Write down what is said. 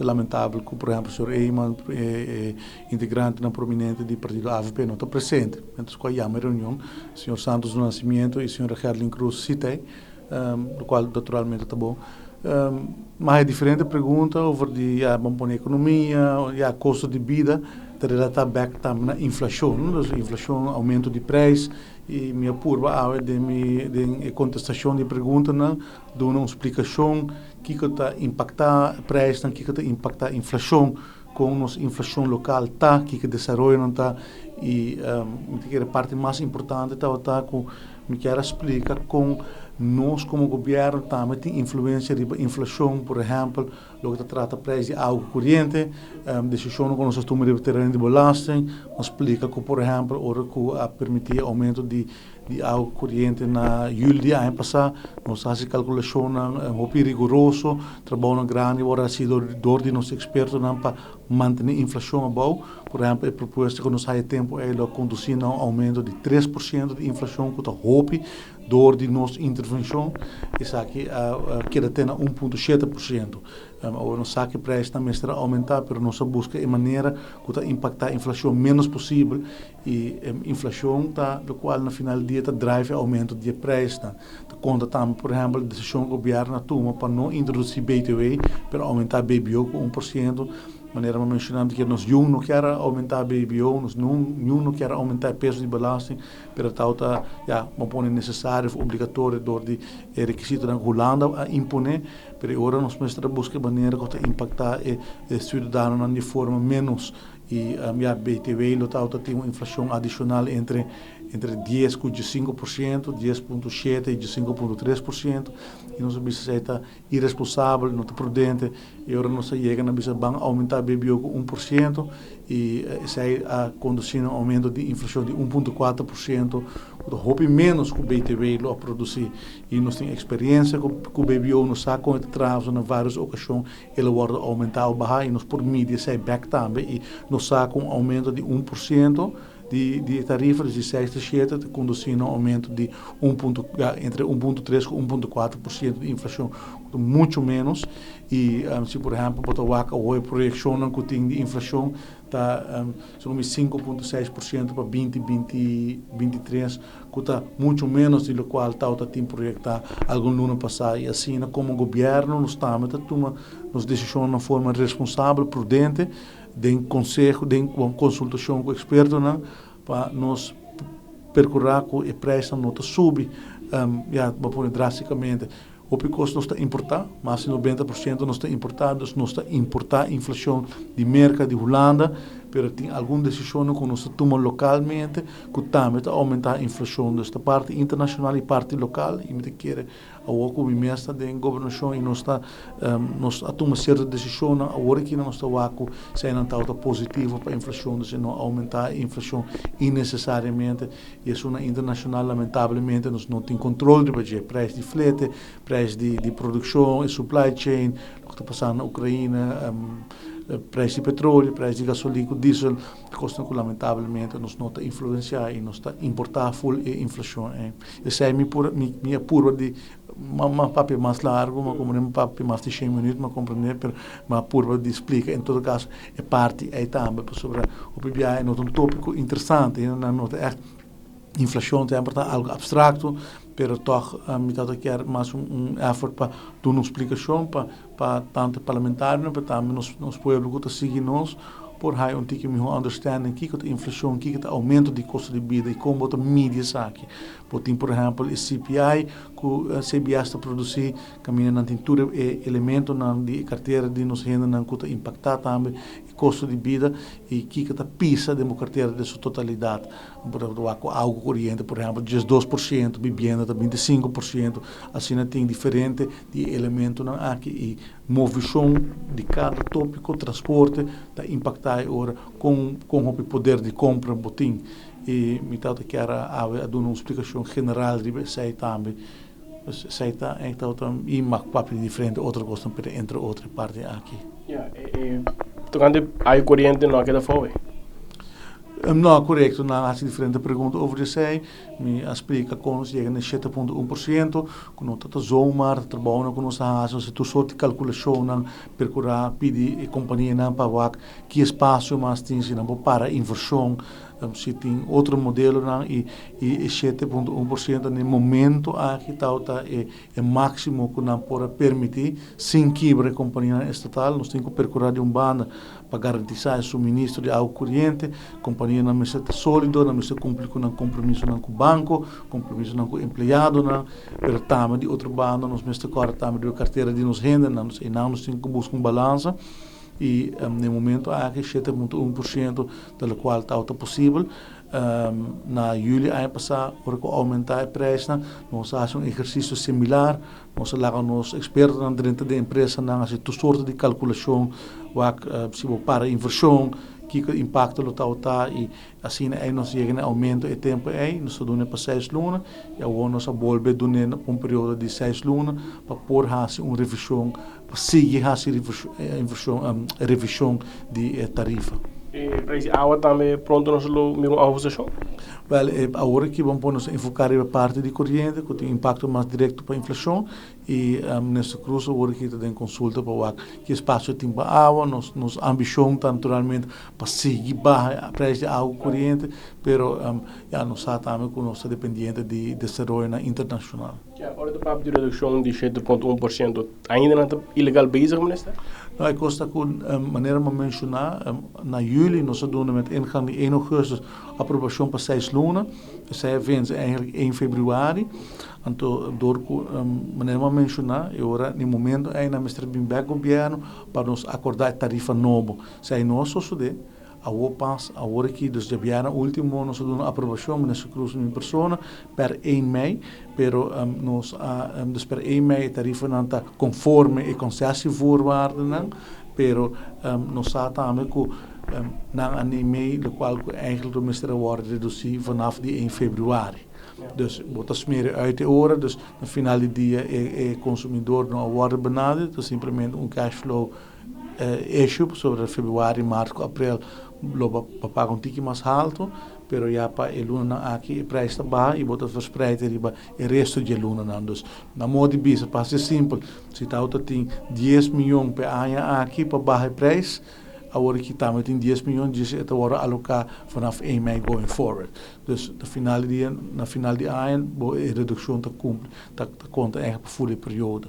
é lamentável que, por exemplo, o senhor Eyman, integrante na prominente do partido AVP, não está presente. Então, com a reunião, o senhor Santos do Nascimento e o senhor Gerlin Cruz citei, do qual naturalmente está bom. Mas é diferente pergunta sobre a economia, a custo de vida, está back também na inflação, inflação, aumento de preço, e minha purba de contestação de pergunta, dou uma explicação que está impactar preço, que está impactar inflação, com nossa inflação local tá, que desenvolve não tá, e a parte mais importante tá com me quero explicar com nós como governo também tem influência de inflação, por exemplo, o que trata preço de água corrente, decisão com nossa turma de terreno de belasting, explica que, por exemplo, ora que a permitir aumento de água corrente na julho de ano passado, nós fazemos calculação muito rigoroso, trabalho grande, ora ha sido dor de nossos expertos para manter a inflação abaixo. Por exemplo, a proposta que nós há tempo é conduzir a um aumento de 3% de inflação, que está roupa, dor de nossa intervenção, isso aqui queda ter 1,7%. Não sabe que o preço também estará aumentar, mas nossa busca é maneira que está impactar a inflação menos possível, e a inflação está, do qual no final do dia está drive aumento de preço. Conta também, por exemplo, a decisão do governo toma para não introduzir BTW, para aumentar BBO com 1%. Maneira mencionando que nós não quer aumentar a BBO, nós não quer aumentar o peso de belasting, pero tal é necessário, obrigatório, de requisito da Holanda a impor, pero agora nós estamos buscando maneira que impactar o cidadão de forma menos, e a minha BTW tem uma inflação adicional entre 10,5%, 10,7% e 5,3%, e nós precisamos irresponsável, não prudente, e agora nós chegamos a aumentar a BBO com 1%, e sai a conduzir um aumento de inflação de 1,4%, roupa menos que o BTW a produzir, e nós temos experiência com o BBO, nós sabemos com atraso em várias ocasiões, ele vai aumentar ou baixar, e nós por mídia sai back também, e nós sabemos com um aumento de 1%, de tarifas de 6 a 7, conduzindo a um aumento de entre 1,3% e 1,4% de inflação, muito menos. E se, por exemplo, a projeção que tem de inflação está sobre 5,6% para 2023, que está muito menos do que está projetado algum ano passado. E assim, como governo, nós estamos tomando decisões de forma responsável, prudente, de conselho, de consultação com expertos, para nós percorrer com o preço não subir drasticamente. O custo não está importado, mas 90% não está importado, não está importar inflação de mercado de Holanda, mas tem alguma decisão que nós tomamos localmente, que também está aumentar a inflação desta parte internacional e parte local, e me quer a o mestre da governação, e nós tomamos certa decisão, agora que nós estamos sem uma tauta positiva para a inflação, se não aumentar a inflação innecessariamente, e isso na internacional, lamentavelmente, nós não temos controle de preço de frete, preço de produção e supply chain, o que está passando na Ucrânia, preço de petróleo, preço de gasolina, diesel, custa que lamentavelmente nos não está influenciar e nos está importar full a inflação. Essa é minha pura de uma papel mais largo, mas como um papel mais de 100 minutos, mas compreender, mas pura de explica. Em todo caso, é parte aí também sobre o PBI, é um tópico interessante, não é inflação tem algo abstrato, pero toch metade quer mais effort para dar uma explicação para tanto parlamentares, para também nos pueblos que seguem nós, por aí tique melhor understanding que a inflação, que o aumento de custo de vida e como a mídia sabe. Por exemplo, o CPI que o CBA está produzir, caminha na tintura elemento na de carteira de nos renda na que impactar também o custo de vida e que está pisa de uma carteira de sua totalidade. Por exemplo, algo corrente, por exemplo, 12%, vivienda 25%, assim tem diferente de elemento na aqui e movição de cada tópico, transporte, está impactar agora com o poder de compra botim. E metade que era a dar uma explicação general de sei também sei então e mais papel diferente outra coisa entre outra parte aqui. Tocando a corrente não queda fora. Não, correto, não há diferente pergunta over de me explica como chega a 7,1%, quando está zomaar trabalhando com nós a se tu sorte calculação não percurar pedir a companhia não para que espaço mais tem se não para inversão se tem outro modelo não e 7,1% no momento aqui está é máximo que não pode permitir sem quebra a companhia estatal nós temos que percurar de banda para garantir o suministro de água corrente companhia não está sólido não está cumprir com um compromisso com o banco compromisso com o empregado não pero também de outro banda nós mesmo agora também de carteira de nos renda não nós temos que buscar balança e no momento há 7,1% da qual está possível na julho ano passado para aumentar o preço nós fazemos exercício similar nós levamos expertos dentro da empresa na toda sorte de calculação se para inversão que impacto lo está e assim aí nós chegamos a aumento de tempo aí nós damos para 6 lunas e agora nós voltamos a dar período de 6 lunas para pôr uma revisão para seguir a revisão de tarifa. E para a também pronto nós lo mesmo a posição? Agora que vamos enfocar a parte de corrente que tem impacto mais direto para a inflação e nesse curso agora que tem consulta para que espaço tem para água nos ambição naturalmente para seguir baixa preço de água corrente pero já nós também com nossa dependente de desenvolvimento internacional. Ora do papo de redução de 7,1% ainda não está ilegal bezig minister? Não, é costa com maneira de mencionar na julho nós doen met ingang de 1 augustus aprovação para 6 lunas zij vence eigenlijk 1 februari então door maneira de mencionar agora no momento ainda Mr. Bimbeck governo para nos acordar tarifa novo zij nós só agora que desde o ano último nós damos aprovação nesse curso em pessoa per 1 mei pero nós per 1 mei a tarifa não está conforme e concessievoorwaarden não pero nós também com na ano mei do qual eigenlijk de minister wordt reduzido vanaf die 1 februari. Dus wordt smeren uit de oren, dus na final do dia o consumidor não wordt benaderd, dus simplesmente cash flow issue sobre februário, março, abril, para pagar tique mais alto, pero já para a luna aqui o preço está baixo e bota verspreid riba o resto de luna não. Dus na modo de bisa, para ser simples, se está outra tem 10 milhões per ano aqui para baixo preço, agora que também tem 10 milhões, diz que agora alocar vanaf 1 mei going forward. Dus na final de ano, a redução está conta eigenlijk voor de periode.